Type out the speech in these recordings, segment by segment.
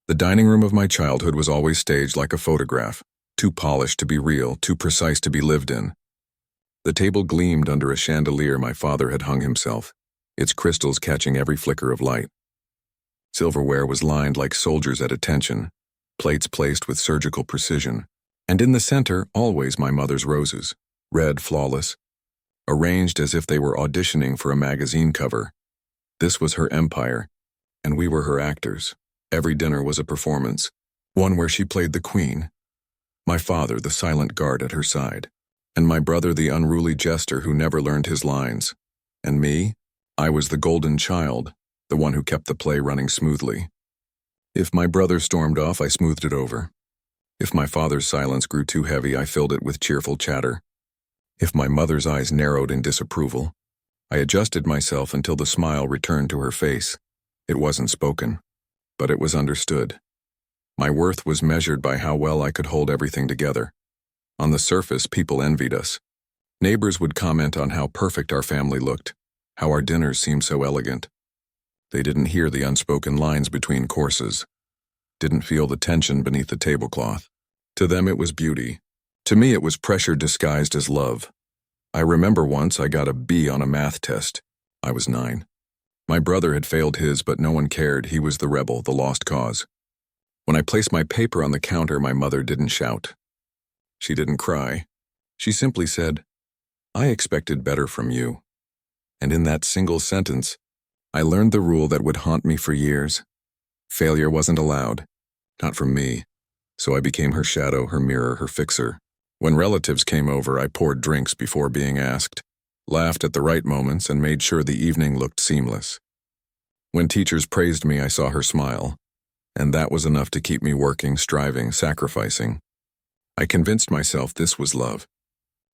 The dining room of my childhood was always staged like a photograph, too polished to be real, too precise to be lived in. The table gleamed under a chandelier my father had hung himself, its crystals catching every flicker of light. Silverware was lined like soldiers at attention, plates placed with surgical precision, and in the center, always my mother's roses, red, flawless, arranged as if they were auditioning for a magazine cover. This was her empire, and we were her actors. Every dinner was a performance, one where she played the queen, my father the silent guard at her side, and my brother the unruly jester who never learned his lines. And me, I was the golden child, the one who kept the play running smoothly. If my brother stormed off, I smoothed it over. If my father's silence grew too heavy, I filled it with cheerful chatter. If my mother's eyes narrowed in disapproval, I adjusted myself until the smile returned to her face. It wasn't spoken, but it was understood. My worth was measured by how well I could hold everything together. On the surface, people envied us. Neighbors would comment on how perfect our family looked, how our dinners seemed so elegant. They didn't hear the unspoken lines between courses, didn't feel the tension beneath the tablecloth. To them it was beauty. To me it was pressure disguised as love. I remember once I got a B on a math test. I was 9. My brother had failed his, but no one cared. He was the rebel, the lost cause. When I placed my paper on the counter, my mother didn't shout. She didn't cry. She simply said, "I expected better from you." And in that single sentence, I learned the rule that would haunt me for years. Failure wasn't allowed. Not from me. So I became her shadow, her mirror, her fixer. When relatives came over, I poured drinks before being asked, laughed at the right moments, and made sure the evening looked seamless. When teachers praised me, I saw her smile, and that was enough to keep me working, striving, sacrificing. I convinced myself this was love.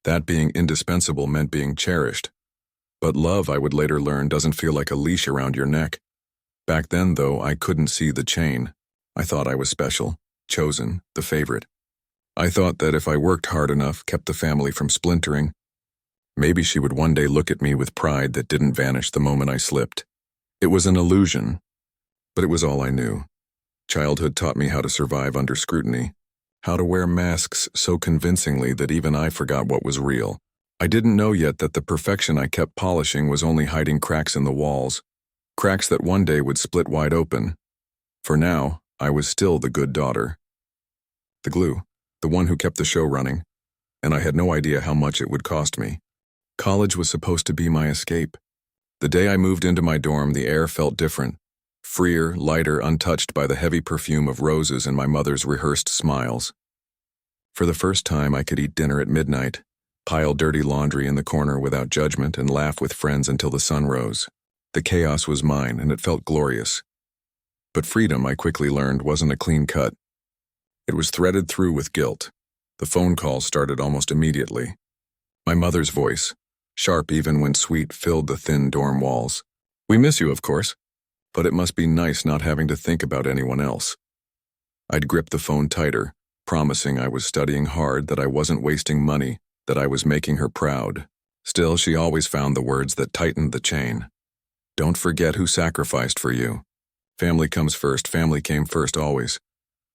That being indispensable meant being cherished. But love, I would later learn, doesn't feel like a leash around your neck. Back then, though, I couldn't see the chain. I thought I was special, chosen, the favorite. I thought that if I worked hard enough, kept the family from splintering, maybe she would one day look at me with pride that didn't vanish the moment I slipped. It was an illusion, but it was all I knew. Childhood taught me how to survive under scrutiny, how to wear masks so convincingly that even I forgot what was real. I didn't know yet that the perfection I kept polishing was only hiding cracks in the walls, cracks that one day would split wide open. For now, I was still the good daughter. The glue, the one who kept the show running, and I had no idea how much it would cost me. College was supposed to be my escape. The day I moved into my dorm, the air felt different, freer, lighter, untouched by the heavy perfume of roses and my mother's rehearsed smiles. For the first time, I could eat dinner at midnight, pile dirty laundry in the corner without judgment, and laugh with friends until the sun rose. The chaos was mine, and it felt glorious. But freedom, I quickly learned, wasn't a clean cut. It was threaded through with guilt. The phone calls started almost immediately. My mother's voice, sharp even when sweet, filled the thin dorm walls. "We miss you, of course, but it must be nice not having to think about anyone else." I'd grip the phone tighter, promising I was studying hard, that I wasn't wasting money, that I was making her proud. Still, she always found the words that tightened the chain. "Don't forget who sacrificed for you. Family comes first, family came first always."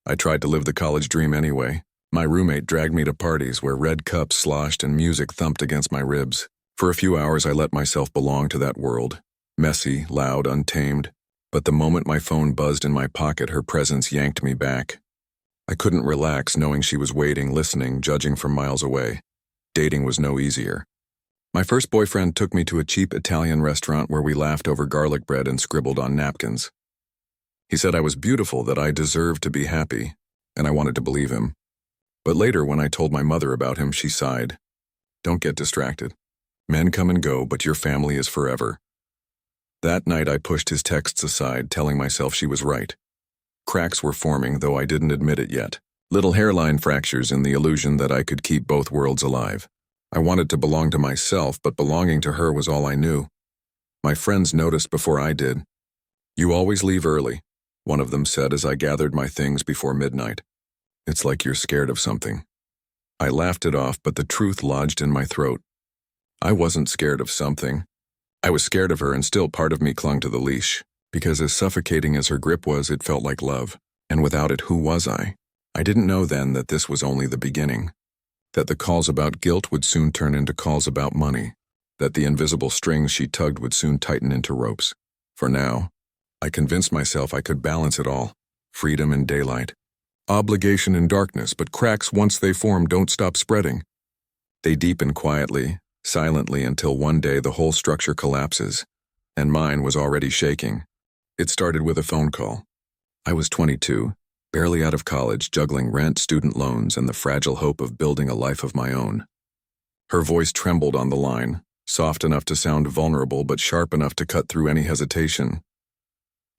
I tried to live the college dream anyway. My roommate dragged me to parties where red cups sloshed and music thumped against my ribs. For a few hours I let myself belong to that world. Messy, loud, untamed. But the moment my phone buzzed in my pocket, her presence yanked me back. I couldn't relax knowing she was waiting, listening, judging from miles away. Dating was no easier. My first boyfriend took me to a cheap Italian restaurant where we laughed over garlic bread and scribbled on napkins. He said I was beautiful, that I deserved to be happy, and I wanted to believe him. But later, when I told my mother about him, she sighed. "Don't get distracted. Men come and go, but your family is forever." That night I pushed his texts aside, telling myself she was right. Cracks were forming, though I didn't admit it yet. Little hairline fractures in the illusion that I could keep both worlds alive. I wanted to belong to myself, but belonging to her was all I knew. My friends noticed before I did. "You always leave early," one of them said as I gathered my things before midnight. "It's like you're scared of something." I laughed it off, but the truth lodged in my throat. I wasn't scared of something. I was scared of her, and still part of me clung to the leash, because as suffocating as her grip was, it felt like love. And without it, who was I? I didn't know then that this was only the beginning, that the calls about guilt would soon turn into calls about money, that the invisible strings she tugged would soon tighten into ropes. For now, I convinced myself I could balance it all, freedom in daylight, obligation in darkness, but cracks once they form don't stop spreading. They deepen quietly, silently, until one day the whole structure collapses, and mine was already shaking. It started with a phone call. I was 22, barely out of college, juggling rent, student loans, and the fragile hope of building a life of my own. Her voice trembled on the line, soft enough to sound vulnerable but sharp enough to cut through any hesitation.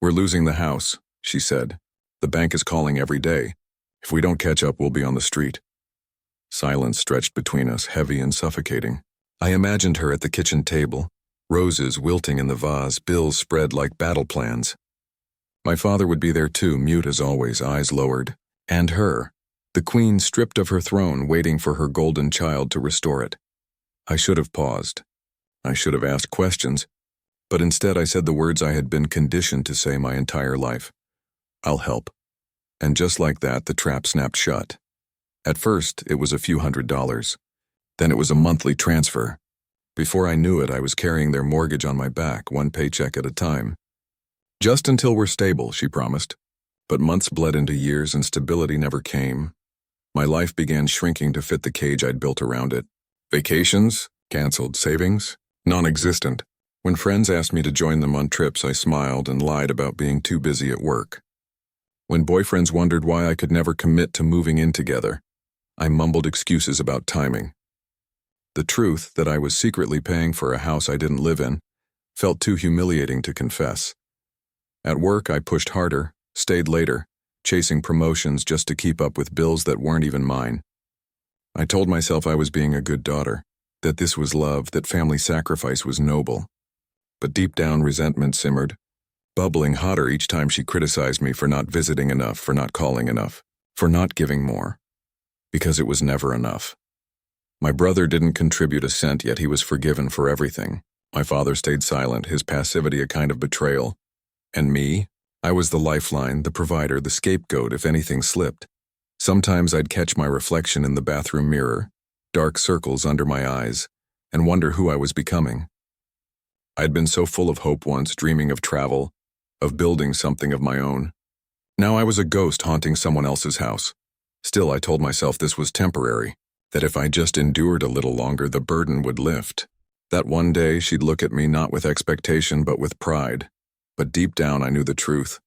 "We're losing the house," she said. "The bank is calling every day. If we don't catch up, we'll be on the street." Silence stretched between us, heavy and suffocating. I imagined her at the kitchen table, roses wilting in the vase, bills spread like battle plans. My father would be there too, mute as always, eyes lowered. And her, the queen stripped of her throne, waiting for her golden child to restore it. I should have paused. I should have asked questions, but instead I said the words I had been conditioned to say my entire life. "I'll help." And just like that, the trap snapped shut. At first, it was a few $100s. Then it was a monthly transfer. Before I knew it, I was carrying their mortgage on my back, one paycheck at a time. "Just until we're stable," she promised. But months bled into years and stability never came. My life began shrinking to fit the cage I'd built around it. Vacations? Canceled. Savings? Non-existent. When friends asked me to join them on trips, I smiled and lied about being too busy at work. When boyfriends wondered why I could never commit to moving in together, I mumbled excuses about timing. The truth that I was secretly paying for a house I didn't live in felt too humiliating to confess. At work, I pushed harder, stayed later, chasing promotions just to keep up with bills that weren't even mine. I told myself I was being a good daughter, that this was love, that family sacrifice was noble. But deep down, resentment simmered, bubbling hotter each time she criticized me for not visiting enough, for not calling enough, for not giving more. Because it was never enough. My brother didn't contribute a cent, yet he was forgiven for everything. My father stayed silent, his passivity a kind of betrayal. And me? I was the lifeline, the provider, the scapegoat if anything slipped. Sometimes I'd catch my reflection in the bathroom mirror, dark circles under my eyes, and wonder who I was becoming. I'd been so full of hope once, dreaming of travel, of building something of my own. Now I was a ghost haunting someone else's house. Still, I told myself this was temporary, that if I just endured a little longer, the burden would lift. That one day she'd look at me not with expectation but with pride. But deep down I knew the truth.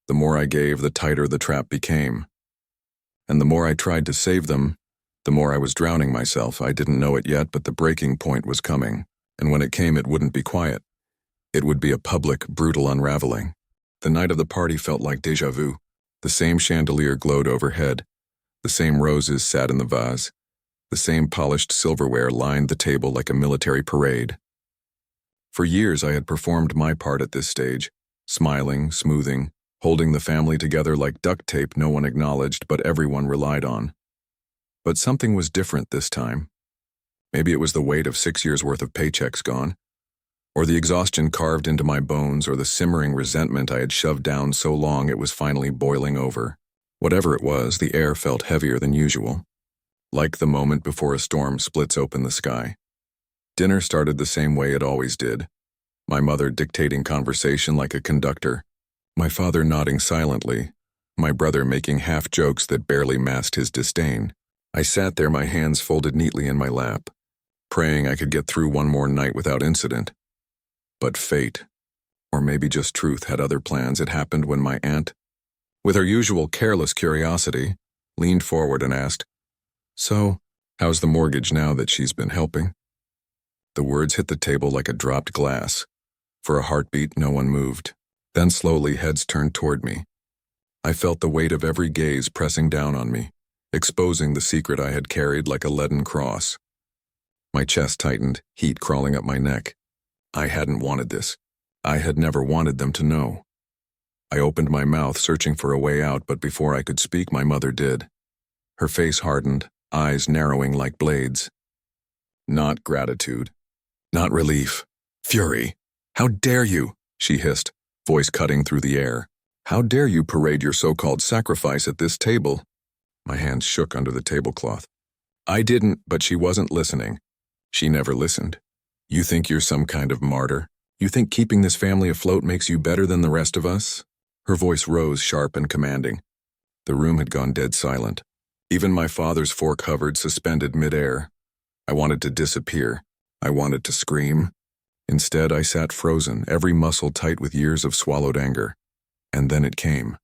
The more I gave, the tighter the trap became. And the more I tried to save them, the more I was drowning myself. I didn't know it yet, but the breaking point was coming. And when it came, it wouldn't be quiet. It would be a public, brutal unraveling. The night of the party felt like déjà vu. The same chandelier glowed overhead. The same roses sat in the vase. The same polished silverware lined the table like a military parade. For years I had performed my part at this stage, smiling, smoothing, holding the family together like duct tape no one acknowledged but everyone relied on. But something was different this time. Maybe it was the weight of 6 years' worth of paychecks gone, or the exhaustion carved into my bones, or the simmering resentment I had shoved down so long it was finally boiling over. Whatever it was, the air felt heavier than usual, like the moment before a storm splits open the sky. Dinner started the same way it always did, my mother dictating conversation like a conductor, my father nodding silently, my brother making half jokes that barely masked his disdain. I sat there, my hands folded neatly in my lap, praying I could get through one more night without incident. But fate, or maybe just truth, had other plans. It happened when my aunt, with her usual careless curiosity, leaned forward and asked, "So, how's the mortgage now that she's been helping?" The words hit the table like a dropped glass. For a heartbeat, no one moved. Then slowly, heads turned toward me. I felt the weight of every gaze pressing down on me, exposing the secret I had carried like a leaden cross. My chest tightened, heat crawling up my neck. I hadn't wanted this. I had never wanted them to know. I opened my mouth, searching for a way out, but before I could speak, my mother did. Her face hardened, eyes narrowing like blades. Not gratitude. Not relief. Fury. "How dare you?" she hissed, voice cutting through the air. How dare you parade your so-called sacrifice at this table? My hands shook under the tablecloth. I didn't, but she wasn't listening. She never listened. You think you're some kind of martyr? You think keeping this family afloat makes you better than the rest of us? Her voice rose sharp and commanding. The room had gone dead silent. Even my father's fork hovered suspended midair. I wanted to disappear. I wanted to scream. Instead, I sat frozen, every muscle tight with years of swallowed anger. And then it came.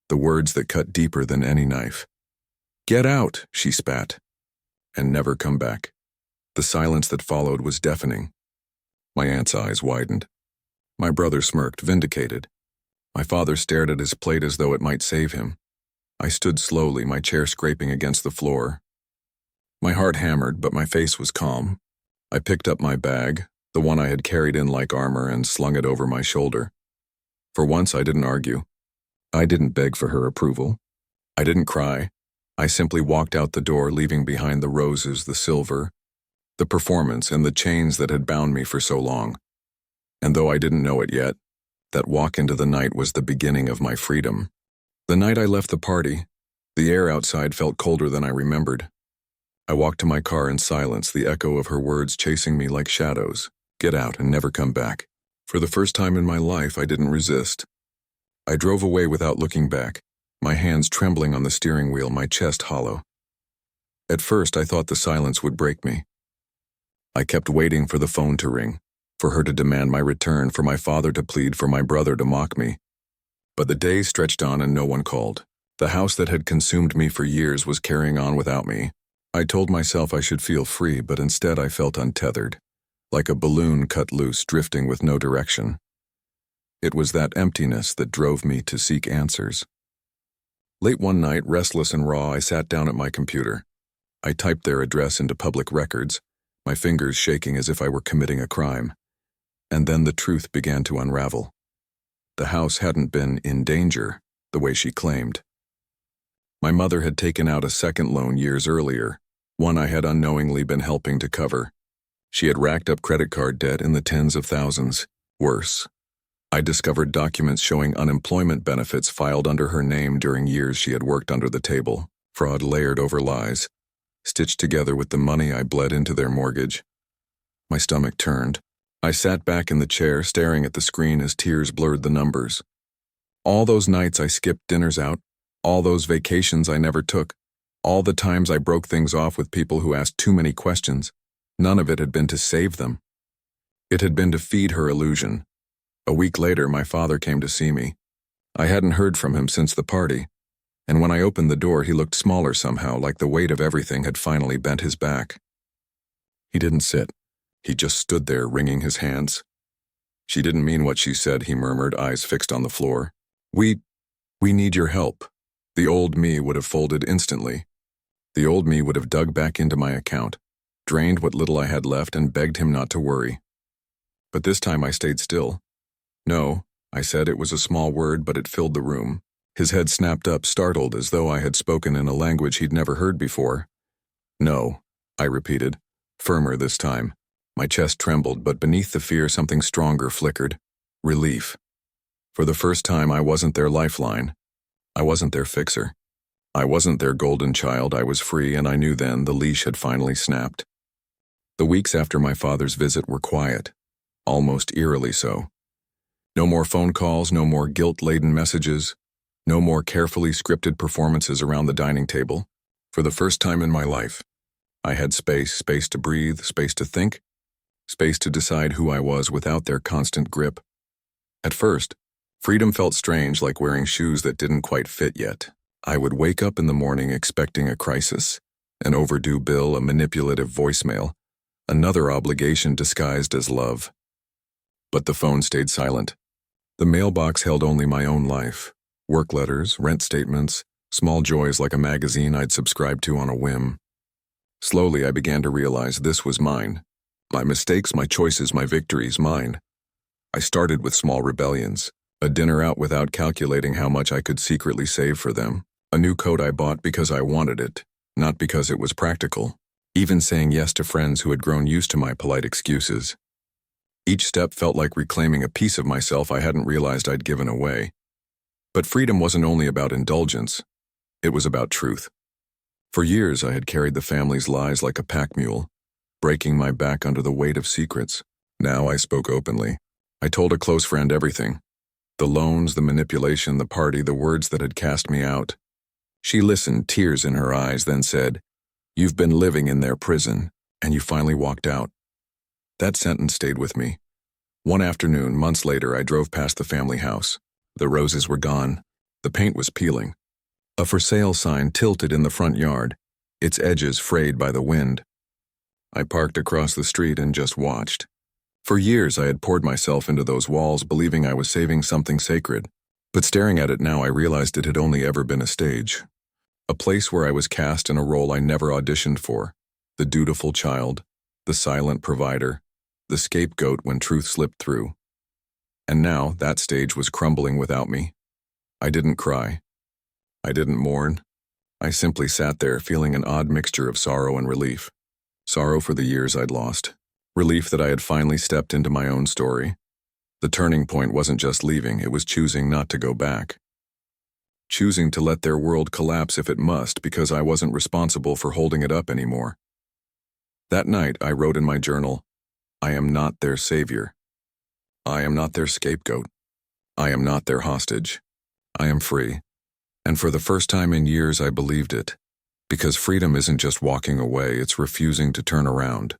The words that cut deeper than any knife. Get out, she spat. And never come back. The silence that followed was deafening. My aunt's eyes widened. My brother smirked, vindicated. My father stared at his plate as though it might save him. I stood slowly, my chair scraping against the floor. My heart hammered, but my face was calm. I picked up my bag, the one I had carried in like armor, and slung it over my shoulder. For once, I didn't argue. I didn't beg for her approval. I didn't cry. I simply walked out the door, leaving behind the roses, the silver, the performance, and the chains that had bound me for so long. And though I didn't know it yet, that walk into the night was the beginning of my freedom. The night I left the party, the air outside felt colder than I remembered. I walked to my car in silence, the echo of her words chasing me like shadows. Get out and never come back. For the first time in my life, I didn't resist. I drove away without looking back, my hands trembling on the steering wheel, my chest hollow. At first, I thought the silence would break me. I kept waiting for the phone to ring, for her to demand my return, for my father to plead, for my brother to mock me. But the days stretched on and no one called. The house that had consumed me for years was carrying on without me. I told myself I should feel free, but instead I felt untethered, like a balloon cut loose, drifting with no direction. It was that emptiness that drove me to seek answers. Late one night, restless and raw, I sat down at my computer. I typed their address into public records, my fingers shaking as if I were committing a crime. And then the truth began to unravel. The house hadn't been in danger, the way she claimed. My mother had taken out a second loan years earlier, one I had unknowingly been helping to cover. She had racked up credit card debt in the tens of thousands. Worse, I discovered documents showing unemployment benefits filed under her name during years she had worked under the table, fraud layered over lies, stitched together with the money I bled into their mortgage. My stomach turned. I sat back in the chair, staring at the screen as tears blurred the numbers. All those nights I skipped dinners out, all those vacations I never took, all the times I broke things off with people who asked too many questions, none of it had been to save them. It had been to feed her illusion. A week later, my father came to see me. I hadn't heard from him since the party, and when I opened the door, he looked smaller somehow, like the weight of everything had finally bent his back. He didn't sit. He just stood there, wringing his hands. She didn't mean what she said, he murmured, eyes fixed on the floor. We need your help. The old me would have folded instantly. The old me would have dug back into my account, drained what little I had left, and begged him not to worry. But this time I stayed still. No, I said. It was a small word, but it filled the room. His head snapped up, startled, as though I had spoken in a language he'd never heard before. No, I repeated, firmer this time. My chest trembled, but beneath the fear something stronger flickered. Relief. For the first time, I wasn't their lifeline. I wasn't their fixer. I wasn't their golden child. I was free, and I knew then the leash had finally snapped. The weeks after my father's visit were quiet, almost eerily so. No more phone calls, no more guilt-laden messages, no more carefully scripted performances around the dining table. For the first time in my life, I had space to breathe, space to think, space to decide who I was without their constant grip. At first, freedom felt strange, like wearing shoes that didn't quite fit yet. I would wake up in the morning expecting a crisis, an overdue bill, a manipulative voicemail, another obligation disguised as love. But the phone stayed silent. The mailbox held only my own life, work letters, rent statements, small joys like a magazine I'd subscribed to on a whim. Slowly, I began to realize this was mine. My mistakes, my choices, my victories, mine. I started with small rebellions, a dinner out without calculating how much I could secretly save for them, a new coat I bought because I wanted it, not because it was practical, even saying yes to friends who had grown used to my polite excuses. Each step felt like reclaiming a piece of myself I hadn't realized I'd given away. But freedom wasn't only about indulgence, it was about truth. For years I had carried the family's lies like a pack mule, breaking my back under the weight of secrets. Now I spoke openly. I told a close friend everything. The loans, the manipulation, the party, the words that had cast me out. She listened, tears in her eyes, then said, "You've been living in their prison, and you finally walked out." That sentence stayed with me. One afternoon, months later, I drove past the family house. The roses were gone. The paint was peeling. A for sale sign tilted in the front yard, its edges frayed by the wind. I parked across the street and just watched. For years, I had poured myself into those walls, believing I was saving something sacred. But staring at it now, I realized it had only ever been a stage. A place where I was cast in a role I never auditioned for. The dutiful child, the silent provider, the scapegoat when truth slipped through. And now, that stage was crumbling without me. I didn't cry. I didn't mourn. I simply sat there feeling an odd mixture of sorrow and relief. Sorrow for the years I'd lost. Relief that I had finally stepped into my own story. The turning point wasn't just leaving, it was choosing not to go back. Choosing to let their world collapse if it must, because I wasn't responsible for holding it up anymore. That night, I wrote in my journal, "I am not their savior. I am not their scapegoat. I am not their hostage. I am free." And for the first time in years, I believed it. Because freedom isn't just walking away, it's refusing to turn around.